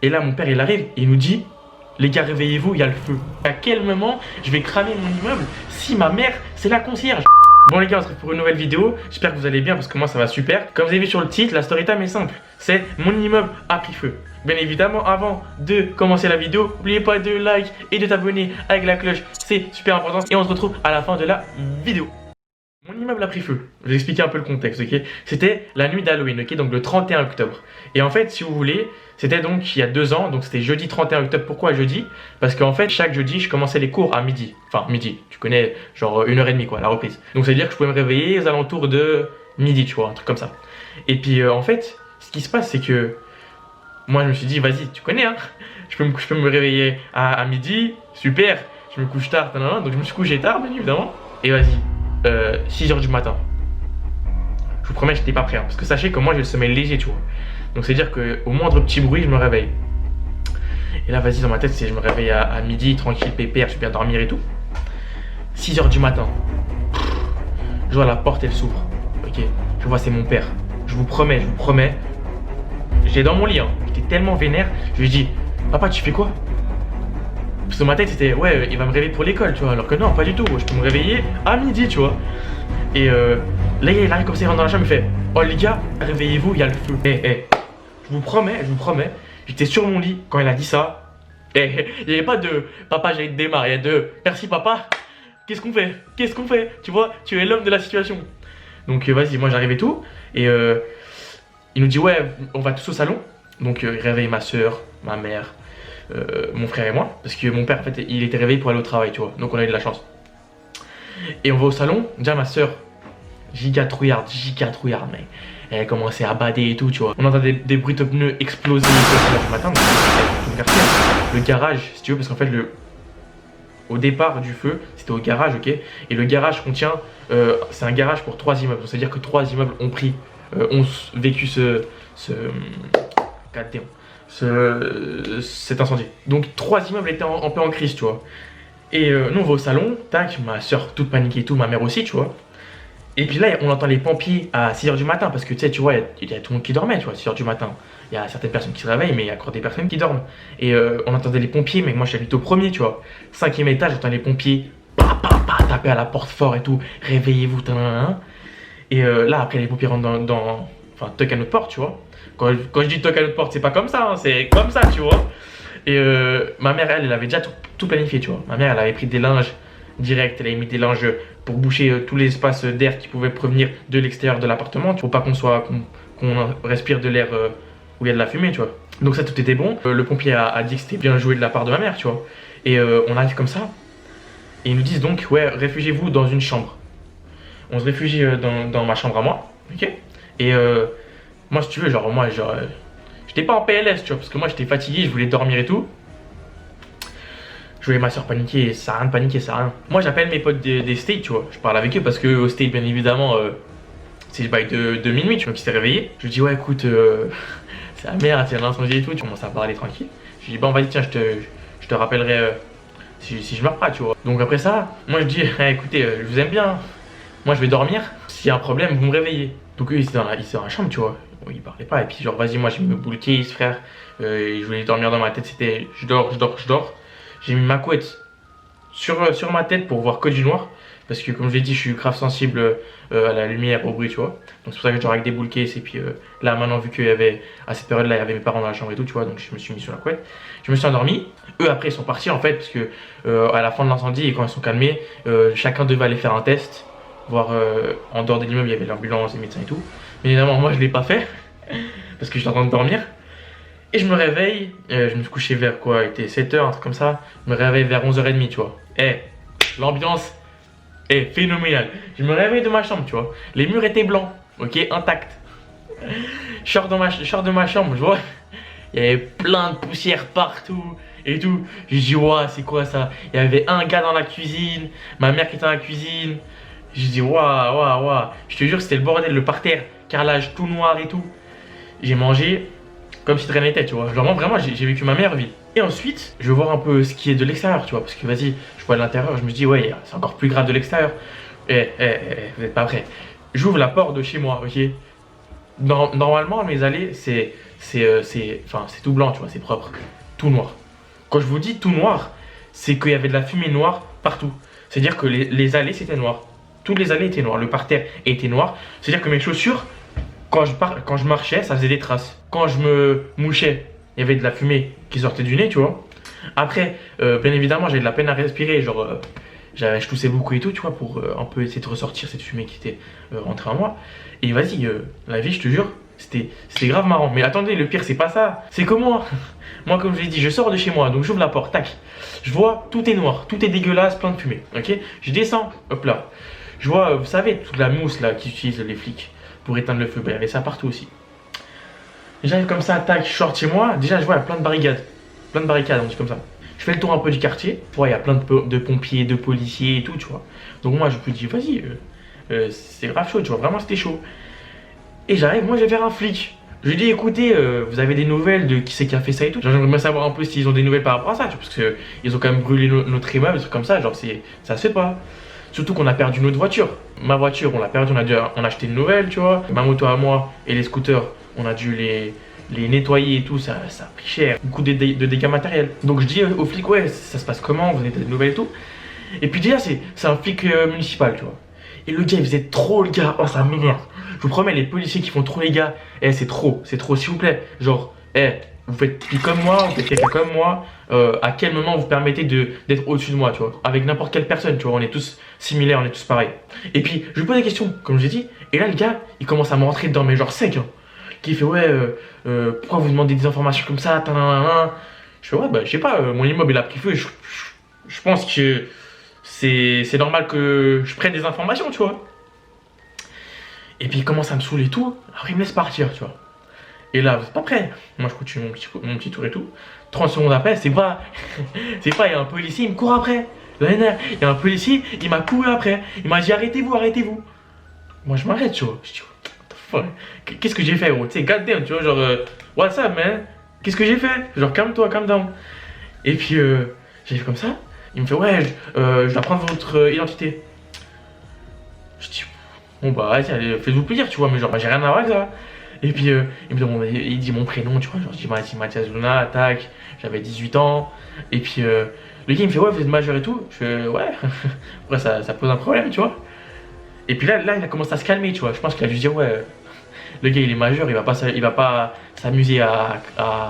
Et là, mon père, il arrive et il nous dit, les gars, réveillez-vous, il y a le feu. À quel moment je vais cramer mon immeuble si ma mère, c'est la concierge? Bon les gars, on se retrouve pour une nouvelle vidéo. J'espère que vous allez bien parce que moi ça va super. Comme vous avez vu sur le titre, la story time est simple. C'est mon immeuble a pris feu. Bien évidemment, avant de commencer la vidéo, n'oubliez pas de like et de t'abonner avec la cloche. C'est super important. Et on se retrouve à la fin de la vidéo. Mon immeuble a pris feu. Je vais expliquer un peu le contexte, ok? C'était la nuit d'Halloween, ok? Donc le 31 octobre. Et en fait, si vous voulez, c'était donc il y a 2 ans, donc c'était jeudi 31 octobre. Pourquoi jeudi? Parce qu'en fait, chaque jeudi, je commençais les cours à midi. Enfin, midi, tu connais, genre 1h30 quoi, la reprise. Donc ça veut dire que je pouvais me réveiller aux alentours de midi, tu vois, un truc comme ça. Et puis en fait, ce qui se passe, c'est que moi je me suis dit, vas-y, tu connais, hein? Je peux me réveiller à midi, super, je me couche tard, donc je me suis couché tard, bien évidemment. Et vas-y. 6h du matin. Je vous promets, j'étais pas prêt. Hein, parce que sachez que moi j'ai le sommeil léger, tu vois. Donc c'est à dire qu'au moindre petit bruit, je me réveille. Et là, vas-y, dans ma tête, c'est je me réveille à midi, tranquille, pépère, je vais bien dormir et tout. 6h du matin. Je vois la porte, elle s'ouvre. Ok. Je vois, c'est mon père. Je vous promets. J'étais dans mon lit, hein. J'étais tellement vénère. Je lui ai dit, papa, tu fais quoi? Parce que ma tête c'était ouais, il va me réveiller pour l'école, tu vois. Alors que non, pas du tout. Je peux me réveiller à midi, tu vois. Et là, il arrive comme ça, il rentre dans la chambre, il fait, oh les gars, réveillez-vous, il y a le feu. Je vous promets, j'étais sur mon lit quand il a dit ça. Il n'y avait pas de papa, j'ai démarré, il y a de merci papa, qu'est-ce qu'on fait? Tu vois, tu es l'homme de la situation. Donc vas-y, moi j'arrive et tout. Et il nous dit, ouais, on va tous au salon. Donc il réveille ma soeur, ma mère. Mon frère et moi, parce que mon père en fait il était réveillé pour aller au travail, tu vois, donc on a eu de la chance. Et on va au salon, déjà ma soeur, giga trouillarde, mais elle commençait à bader et tout, tu vois. On entend des bruits de pneus exploser le matin, donc tout le quartier, le garage, si tu veux, parce qu'en fait au départ du feu, c'était au garage, ok. Et le garage contient, c'est un garage pour 3 immeubles, donc c'est-à-dire que 3 immeubles ont vécu cet incendie. Donc 3 immeubles étaient un peu en crise, tu vois. Et nous on va au salon, tac, ma soeur toute paniquée et tout, ma mère aussi, tu vois. Et puis là on entend les pompiers à 6h du matin, parce que tu sais, tu vois, il y a tout le monde qui dormait, tu vois, 6h du matin. Il y a certaines personnes qui se réveillent, mais il y a encore des personnes qui dorment. Et on entendait les pompiers, mais moi j'habite au premier, tu vois. 5e étage, j'entends les pompiers, taper à la porte fort et tout, réveillez-vous, et là après les pompiers rentrent enfin, toquent à notre porte, tu vois. Quand je dis toquent à notre porte, c'est pas comme ça, hein, c'est comme ça, tu vois. Et ma mère, elle avait déjà tout planifié, tu vois. Ma mère, elle avait pris des linges direct, elle avait mis des linges pour boucher tous les espaces d'air qui pouvaient provenir de l'extérieur de l'appartement, pour pas qu'on respire de l'air où il y a de la fumée, tu vois. Donc ça, tout était bon. Le pompier a dit que c'était bien joué de la part de ma mère, tu vois. Et on arrive comme ça. Et ils nous disent donc, ouais, réfugiez-vous dans une chambre. On se réfugie dans ma chambre à moi, ok. Et moi, si tu veux, j'étais pas en PLS, tu vois, parce que moi, j'étais fatigué, je voulais dormir et tout. Je voyais ma soeur paniquer, ça a rien de paniquer, ça a rien. Moi, j'appelle mes potes des States, tu vois. Je parle avec eux parce que au States, bien évidemment, c'est le bail de minuit, tu vois, qui s'est réveillé. Je lui dis, ouais, écoute, c'est la merde, c'est l'incendie et tout. Tu commences à parler tranquille. Je lui dis, bon, vas-y, tiens, je te rappellerai si je meurs pas, tu vois. Donc après ça, moi, je dis, écoutez, je vous aime bien. Moi, je vais dormir. S'il y a un problème, vous me réveillez. Donc eux, ils étaient dans la chambre, tu vois. Ils parlaient pas. Et puis, genre, vas-y, moi, je me boule case, frère. Je voulais dormir dans ma tête. C'était, je dors. J'ai mis ma couette sur ma tête pour voir que du noir. Parce que, comme je l'ai dit, je suis grave sensible à la lumière, au bruit, tu vois. Donc, c'est pour ça que je dors avec des boules case. Et puis, là, maintenant, vu qu'il y avait, à cette période-là, il y avait mes parents dans la chambre et tout, tu vois. Donc, je me suis mis sur la couette. Je me suis endormi. Eux, après, ils sont partis, en fait. Parce que, à la fin de l'incendie, et quand ils sont calmés, chacun devait aller faire un test. Voir en dehors de l'immeuble, il y avait l'ambulance, les médecins et tout. Mais évidemment, moi, je l'ai pas fait. Parce que j'étais en train de dormir. Et je me réveille, je me suis couché vers quoi, il était 7h, un truc comme ça. Je me réveille vers 11h30, tu vois. L'ambiance est phénoménale. Je me réveille de ma chambre, tu vois. Les murs étaient blancs, ok, intacts. Je sors de ma chambre, je vois. Il y avait plein de poussière partout et tout. Je dis, ouah, c'est quoi ça? Il y avait un gars dans la cuisine, ma mère qui était dans la cuisine. Je dis, waouh. Je te jure, c'était le bordel, le parterre, carrelage tout noir et tout. J'ai mangé comme si de rien n'était, tu vois. Genre, vraiment, j'ai vécu ma meilleure vie. Et ensuite, je vais voir un peu ce qui est de l'extérieur, tu vois. Parce que vas-y, je vois de l'intérieur, je me dis, ouais, c'est encore plus grave de l'extérieur. Vous êtes pas prêts. J'ouvre la porte de chez moi, ok. Normalement, mes allées, c'est tout blanc, tu vois, c'est propre. Tout noir. Quand je vous dis tout noir, c'est qu'il y avait de la fumée noire partout. C'est-à-dire que les allées, c'était noir. Toutes les allées étaient noires. Le parterre était noir. C'est-à-dire que mes chaussures, quand je marchais, ça faisait des traces. Quand je me mouchais, il y avait de la fumée qui sortait du nez, tu vois. Après, bien évidemment, j'avais de la peine à respirer. Genre, je toussais beaucoup et tout, tu vois, pour un peu essayer de ressortir cette fumée qui était rentrée en moi. Et vas-y, la vie, je te jure, c'était grave marrant. Mais attendez, le pire, c'est pas ça. C'est que moi, comme je l'ai dit, je sors de chez moi, donc j'ouvre la porte, tac. Je vois, tout est noir, tout est dégueulasse, plein de fumée, ok. Je descends, hop là. Je vois, vous savez, toute la mousse là qu'utilisent les flics pour éteindre le feu. Ben, il y avait ça partout aussi. J'arrive comme ça, tac, je sors de chez moi. Déjà, je vois, il y a plein de barricades. Plein de barricades, on dit comme ça. Je fais le tour un peu du quartier. Tu vois, il y a plein de pompiers, de policiers et tout, tu vois. Donc moi, je me dis, vas-y, c'est grave chaud, tu vois. Vraiment, c'était chaud. Et j'arrive, moi, je vais vers un flic. Je lui dis, écoutez, vous avez des nouvelles de qui c'est qui a fait ça et tout. Genre, j'aimerais bien savoir un peu s'ils ont des nouvelles par rapport à ça, tu vois, parce qu'ils ont quand même brûlé notre immeuble, des trucs comme ça. Genre, ça se fait pas. Surtout qu'on a perdu notre voiture. Ma voiture, on l'a perdue, on a acheté une nouvelle, tu vois. Ma moto à moi et les scooters, on a dû les nettoyer et tout, ça a pris cher. Beaucoup de dégâts matériels. Donc je dis aux flics, ouais, ça se passe comment, vous avez des nouvelles et tout. Et puis déjà, c'est un flic municipal, tu vois. Et le gars, il faisait trop le gars, oh ça m'énerve. Je vous promets, les policiers qui font trop les gars, c'est trop, s'il vous plaît. Genre, vous faites plus comme moi, vous faites quelqu'un comme moi. À quel moment vous permettez d'être au-dessus de moi, tu vois, avec n'importe quelle personne, tu vois, on est tous similaires, on est tous pareils. Et puis, je lui pose des questions, comme j'ai dit, et là, le gars, il commence à me rentrer dedans, mais genre sec, hein, qui fait, ouais, pourquoi vous demandez des informations comme ça, tanana. Je fais, ouais, bah, je sais pas, mon immeuble, il a pris feu, je pense que c'est normal que je prenne des informations, tu vois. Et puis, il commence à me saouler et tout, après, il me laisse partir, tu vois. Et là, vous êtes pas prêts. Moi, je continue mon petit tour et tout. 30 secondes après, c'est pas, il y a un policier, il me court après. Il y a un policier, il m'a couru après. Il m'a dit arrêtez-vous, arrêtez-vous. Moi, je m'arrête, tu vois. Je dis, what the fuck. Qu'est-ce que j'ai fait, gros? Tu sais, goddamn, tu vois, genre, what's up, man? Qu'est-ce que j'ai fait? Genre, calme-toi, calme down. Et puis, j'ai fait comme ça. Il me fait, ouais, je dois prendre votre identité. Je dis, bon, bah, vas-y, allez, faites-vous plaisir, tu vois, mais genre, j'ai rien à voir avec ça. Et puis il me demande, il dit mon prénom, tu vois, genre je dis Mathias Luna, tac, j'avais 18 ans. Et puis le gars il me fait ouais, vous êtes majeur et tout. Je fais ouais, après ça pose un problème, tu vois. Et puis là il a commencé à se calmer, tu vois. Je pense qu'il a dû se dire ouais, le gars il est majeur, il va pas s'amuser à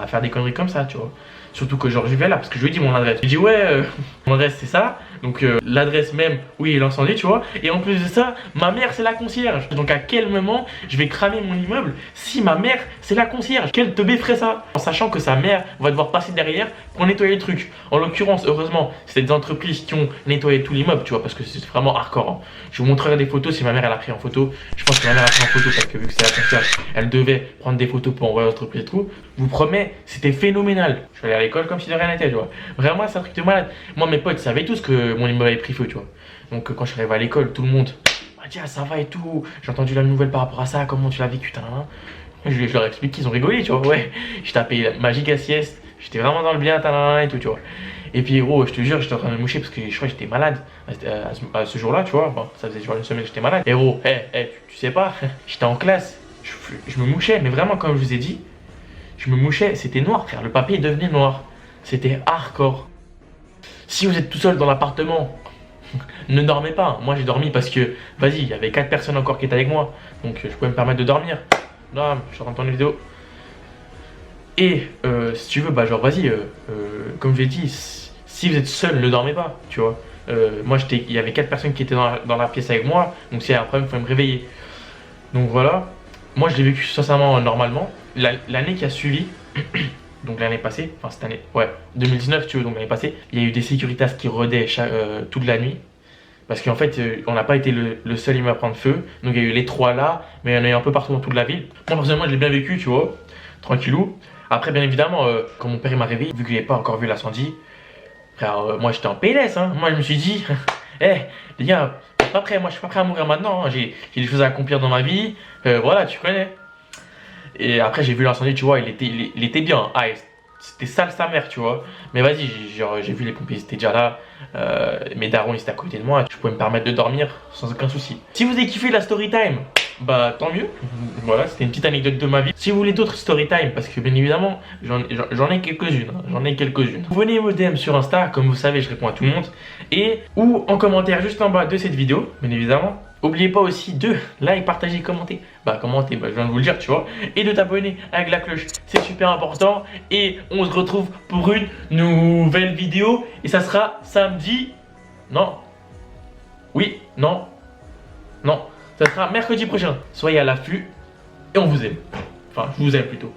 faire des conneries comme ça, tu vois. Surtout que genre je vais là parce que je lui ai dit mon adresse. Il dit ouais, mon adresse c'est ça. Donc l'adresse même où il est l'incendie, tu vois. Et en plus de ça, ma mère c'est la concierge. Donc à quel moment je vais cramer mon immeuble si ma mère c'est la concierge? Quel teubé ferait ça? En sachant que sa mère va devoir passer derrière pour nettoyer le truc. En l'occurrence, heureusement, c'est des entreprises qui ont nettoyé tout l'immeuble, tu vois, parce que c'est vraiment hardcore, hein. Je vous montrerai des photos si ma mère elle a pris en photo. Je pense que ma mère a pris en photo parce que vu que c'est la concierge, elle devait prendre des photos pour envoyer à l'entreprise et tout. Je vous promets, c'était phénoménal. Je suis allé à l'école comme si de rien n'était, tu vois. Vraiment, c'est un truc de malade. Moi, mes potes savaient tous que mon immeuble avait pris feu, tu vois. Donc, quand je suis arrivé à l'école, tout le monde m'a dit, ah, ça va et tout. J'ai entendu la nouvelle par rapport à ça, comment tu l'as vécu, t'as. Je leur explique qu'ils ont rigolé, tu vois. Ouais, je tapais ma giga sieste. J'étais vraiment dans le bien, t'as et tout, tu vois. Et puis, gros, je te jure, j'étais en train de me moucher parce que je crois que j'étais malade à ce jour-là, tu vois. Bon, ça faisait genre une semaine que j'étais malade. Et gros, tu sais pas, j'étais en classe, je me mouchais, mais vraiment, comme je vous ai dit, je me mouchais, c'était noir, frère. Le papier devenait noir. C'était hardcore. Si vous êtes tout seul dans l'appartement, ne dormez pas. Moi, j'ai dormi parce que, vas-y, il y avait 4 personnes encore qui étaient avec moi. Donc, je pouvais me permettre de dormir. Non, je suis en train de tourner une vidéo. Et, si tu veux, bah, genre, vas-y, comme je l'ai dit, si vous êtes seul, ne dormez pas, tu vois. Moi, il y avait 4 personnes qui étaient dans la pièce avec moi. Donc, s'il y a un problème, il faut me réveiller. Donc, voilà. Moi, je l'ai vécu sincèrement normalement. L'année qui a suivi, donc l'année passée, enfin cette année, ouais, 2019, tu veux, donc l'année passée, il y a eu des sécuritas qui rôdaient toute la nuit. Parce qu'en fait, on n'a pas été le seul immeuble à prendre feu. Donc il y a eu les 3 là, mais il y en a eu un peu partout dans toute la ville. Moi, personnellement, je l'ai bien vécu, tu vois, tranquillou. Après, bien évidemment, quand mon père il m'a réveillé, vu qu'il n'avait pas encore vu l'incendie, frère, moi j'étais en PLS, hein. Moi, je me suis dit, les gars, pas prêt, moi je suis pas prêt à mourir maintenant, hein. J'ai des choses à accomplir dans ma vie, voilà, tu connais. Et après, j'ai vu l'incendie, tu vois, il était bien. Ah, c'était sale sa mère, tu vois. Mais vas-y, j'ai vu les pompiers, ils étaient déjà là. Mes darons, ils étaient à côté de moi. Je pouvais me permettre de dormir sans aucun souci. Si vous avez kiffé la story time, Bah tant mieux. Voilà, c'était une petite anecdote de ma vie. Si vous voulez d'autres story time, parce que bien évidemment, j'en ai quelques-unes. J'en ai quelques-unes. Vous venez me DM sur Insta, comme vous savez, je réponds à tout le monde. Et ou en commentaire juste en bas de cette vidéo, bien évidemment. N'oubliez pas aussi de like, partager, commenter. Bah commenter, bah, je viens de vous le dire, tu vois. Et de t'abonner avec la cloche, c'est super important. Et on se retrouve pour une nouvelle vidéo. Et ça sera samedi. Non. Oui, non. Non. Ça sera mercredi prochain. Soyez à l'affût. Et on vous aime. Enfin, je vous aime plutôt.